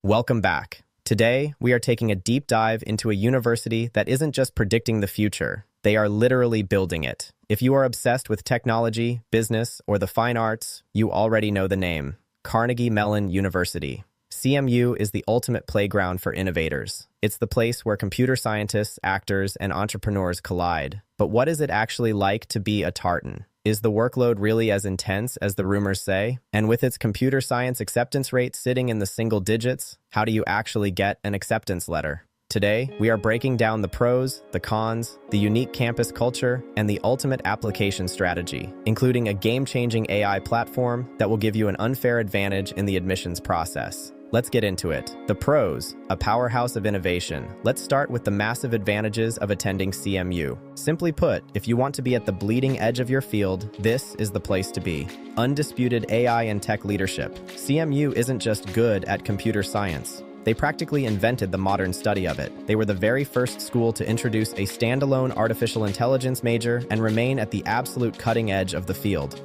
Welcome back. Today, we are taking a deep dive into a university that isn't just predicting the future, they are literally building it. If you are obsessed with technology, business, or the fine arts, you already know the name, Carnegie Mellon University. CMU is the ultimate playground for innovators. It's the place where computer scientists, actors, and entrepreneurs collide. But what is it actually like to be a Tartan? Is the workload really as intense as the rumors say? And with its computer science acceptance rate sitting in the single digits, how do you actually get an acceptance letter? Today, we are breaking down the pros, the cons, the unique campus culture, and the ultimate application strategy, including a game-changing AI platform that will give you an unfair advantage in the admissions process. Let's get into it. The pros, a powerhouse of innovation. Let's start with the massive advantages of attending CMU. Simply put, if you want to be at the bleeding edge of your field, this is the place to be. Undisputed AI and tech leadership. CMU isn't just good at computer science. They practically invented the modern study of it. They were the very first school to introduce a standalone artificial intelligence major and remain at the absolute cutting edge of the field.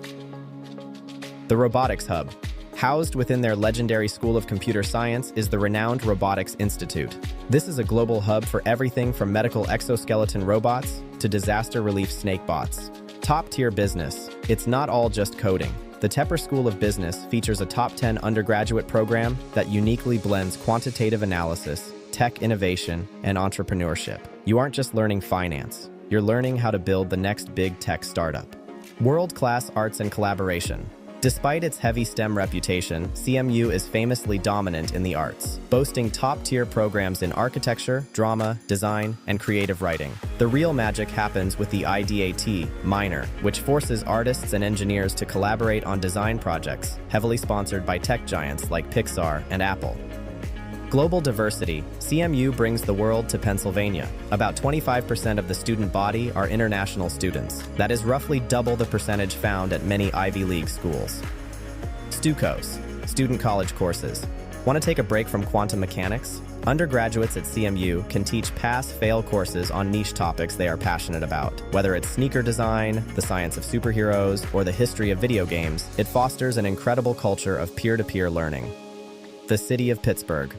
The Robotics Hub. Housed within their legendary School of Computer Science is the renowned Robotics Institute. This is a global hub for everything from medical exoskeleton robots to disaster relief snake bots. Top-tier business. It's not all just coding. The Tepper School of Business features a top 10 undergraduate program that uniquely blends quantitative analysis, tech innovation, and entrepreneurship. You aren't just learning finance. You're learning how to build the next big tech startup. World-class arts and collaboration. Despite its heavy STEM reputation, CMU is famously dominant in the arts, boasting top-tier programs in architecture, drama, design, and creative writing. The real magic happens with the IDAT minor, which forces artists and engineers to collaborate on design projects, heavily sponsored by tech giants like Pixar and Apple. Global diversity. CMU brings the world to Pennsylvania. About 25% of the student body are international students. That is roughly double the percentage found at many Ivy League schools. STUCOs, student college courses. Want to take a break from quantum mechanics? Undergraduates at CMU can teach pass-fail courses on niche topics they are passionate about. Whether it's sneaker design, the science of superheroes, or the history of video games, it fosters an incredible culture of peer-to-peer learning. The city of Pittsburgh.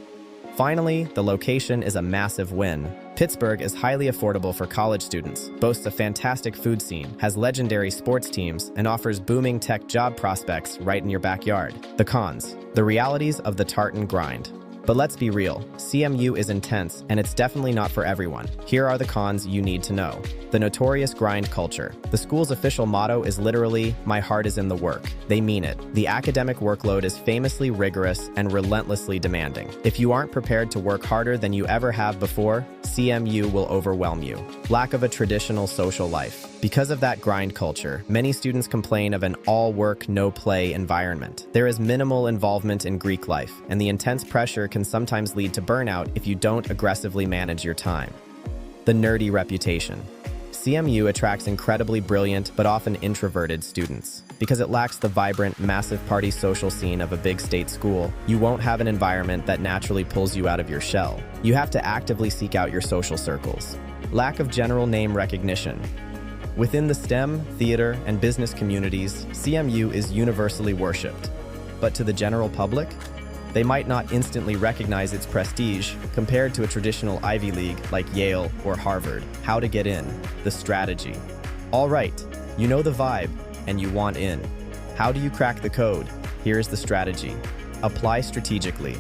Finally, the location is a massive win. Pittsburgh is highly affordable for college students, boasts a fantastic food scene, has legendary sports teams, and offers booming tech job prospects right in your backyard. The cons. The realities of the Tartan grind. But let's be real, CMU is intense, and it's definitely not for everyone. Here are the cons you need to know. The notorious grind culture. The school's official motto is literally, "My heart is in the work." They mean it. The academic workload is famously rigorous and relentlessly demanding. If you aren't prepared to work harder than you ever have before, CMU will overwhelm you. Lack of a traditional social life. Because of that grind culture, many students complain of an all-work, no-play environment. There is minimal involvement in Greek life, and the intense pressure can sometimes lead to burnout if you don't aggressively manage your time. The nerdy reputation. CMU attracts incredibly brilliant but often introverted students. Because it lacks the vibrant, massive party social scene of a big state school, you won't have an environment that naturally pulls you out of your shell. You have to actively seek out your social circles. Lack of general name recognition. Within the STEM, theater, and business communities, CMU is universally worshipped. But to the general public, they might not instantly recognize its prestige compared to a traditional Ivy League like Yale or Harvard. How to get in. The strategy. All right, you know the vibe, and you want in. How do you crack the code? Here's the strategy. Apply strategically.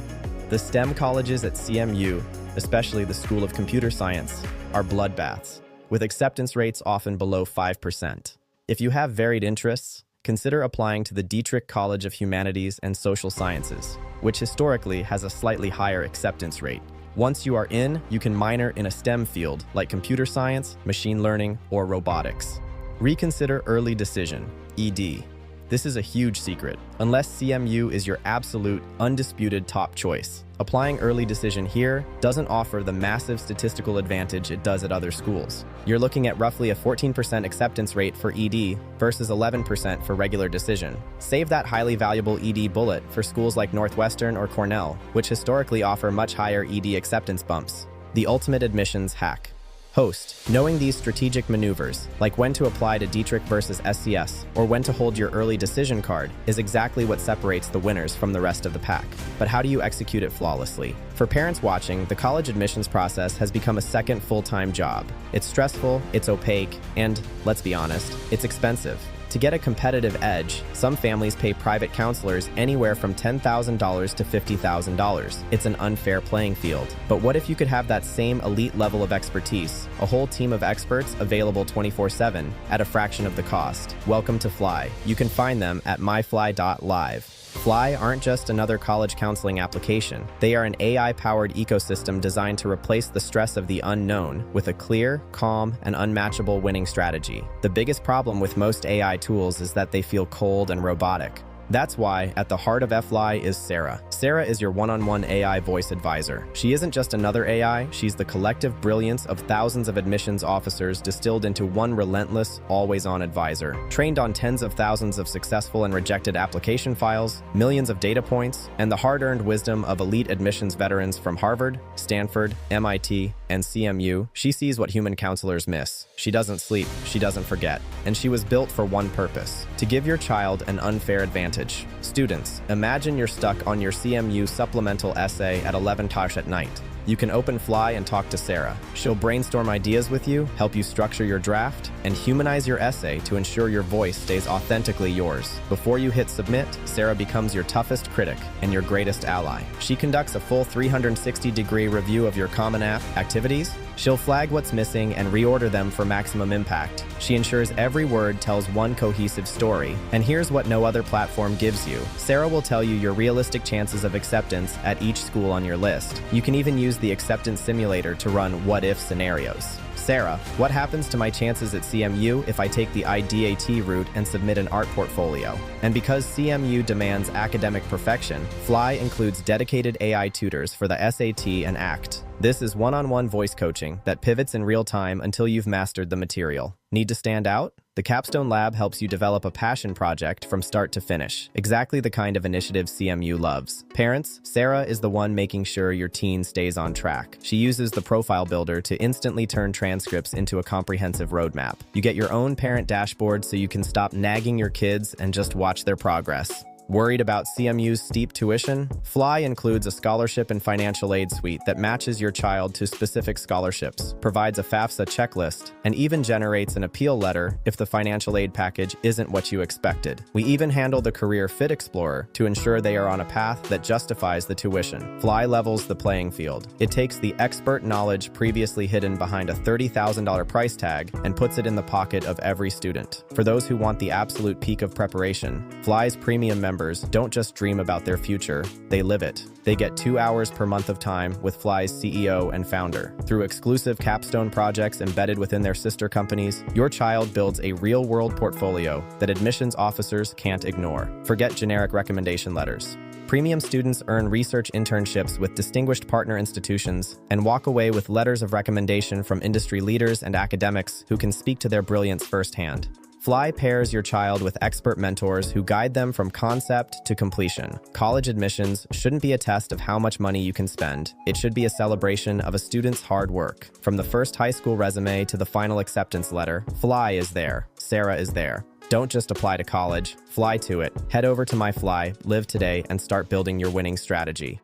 The STEM colleges at CMU, especially the School of Computer Science, are bloodbaths, with acceptance rates often below 5%. If you have varied interests, consider applying to the Dietrich College of Humanities and Social Sciences, which historically has a slightly higher acceptance rate. Once you are in, you can minor in a STEM field like computer science, machine learning, or robotics. Reconsider early decision, ED. This is a huge secret, unless CMU is your absolute, undisputed top choice. Applying early decision here doesn't offer the massive statistical advantage it does at other schools. You're looking at roughly a 14% acceptance rate for ED versus 11% for regular decision. Save that highly valuable ED bullet for schools like Northwestern or Cornell, which historically offer much higher ED acceptance bumps. The ultimate admissions hack. Host, knowing these strategic maneuvers, like when to apply to Dietrich versus SCS or when to hold your early decision card, is exactly what separates the winners from the rest of the pack. But how do you execute it flawlessly? For parents watching, the college admissions process has become a second full-time job. It's stressful, it's opaque, and, let's be honest, it's expensive. To get a competitive edge, some families pay private counselors anywhere from $10,000 to $50,000. It's an unfair playing field. But what if you could have that same elite level of expertise, a whole team of experts available 24/7 at a fraction of the cost? Welcome to Fly. You can find them at myfly.live. Fly aren't just another college counseling application. They are an AI-powered ecosystem designed to replace the stress of the unknown with a clear, calm, and unmatchable winning strategy. The biggest problem with most AI tools is that they feel cold and robotic. That's why, at the heart of Fly is Sarah. Sarah is your one-on-one AI voice advisor. She isn't just another AI, she's the collective brilliance of thousands of admissions officers distilled into one relentless, always-on advisor. Trained on tens of thousands of successful and rejected application files, millions of data points, and the hard-earned wisdom of elite admissions veterans from Harvard, Stanford, MIT, and CMU, she sees what human counselors miss. She doesn't sleep, she doesn't forget, and she was built for one purpose: to give your child an unfair advantage. Students, imagine you're stuck on your CMU supplemental essay at 11 at night. You can open Fly and talk to Sarah. She'll brainstorm ideas with you, help you structure your draft, and humanize your essay to ensure your voice stays authentically yours. Before you hit submit, Sarah becomes your toughest critic and your greatest ally. She conducts a full 360-degree review of your Common App activities. She'll flag what's missing and reorder them for maximum impact. She ensures every word tells one cohesive story. And here's what no other platform gives you. Sarah will tell you your realistic chances of acceptance at each school on your list. You can even use the acceptance simulator to run what-if scenarios. Sarah, what happens to my chances at CMU if I take the IDAT route and submit an art portfolio? And because CMU demands academic perfection, Fly includes dedicated AI tutors for the SAT and ACT. This is one-on-one voice coaching that pivots in real time until you've mastered the material. Need to stand out? The Capstone Lab helps you develop a passion project from start to finish, exactly the kind of initiative CMU loves. Parents, Sarah is the one making sure your teen stays on track. She uses the profile builder to instantly turn transcripts into a comprehensive roadmap. You get your own parent dashboard so you can stop nagging your kids and just watch their progress. Worried about CMU's steep tuition? Fly includes a scholarship and financial aid suite that matches your child to specific scholarships, provides a FAFSA checklist, and even generates an appeal letter if the financial aid package isn't what you expected. We even handle the Career Fit Explorer to ensure they are on a path that justifies the tuition. Fly levels the playing field. It takes the expert knowledge previously hidden behind a $30,000 price tag and puts it in the pocket of every student. For those who want the absolute peak of preparation, Fly's premium members don't just dream about their future, they live it. They get 2 hours per month of time with Fly's CEO and founder. Through exclusive capstone projects embedded within their sister companies, your child builds a real-world portfolio that admissions officers can't ignore. Forget generic recommendation letters. Premium students earn research internships with distinguished partner institutions and walk away with letters of recommendation from industry leaders and academics who can speak to their brilliance firsthand. Fly pairs your child with expert mentors who guide them from concept to completion. College admissions shouldn't be a test of how much money you can spend. It should be a celebration of a student's hard work. From the first high school resume to the final acceptance letter, Fly is there. Sarah is there. Don't just apply to college, fly to it. Head over to MyFly, live today, and start building your winning strategy.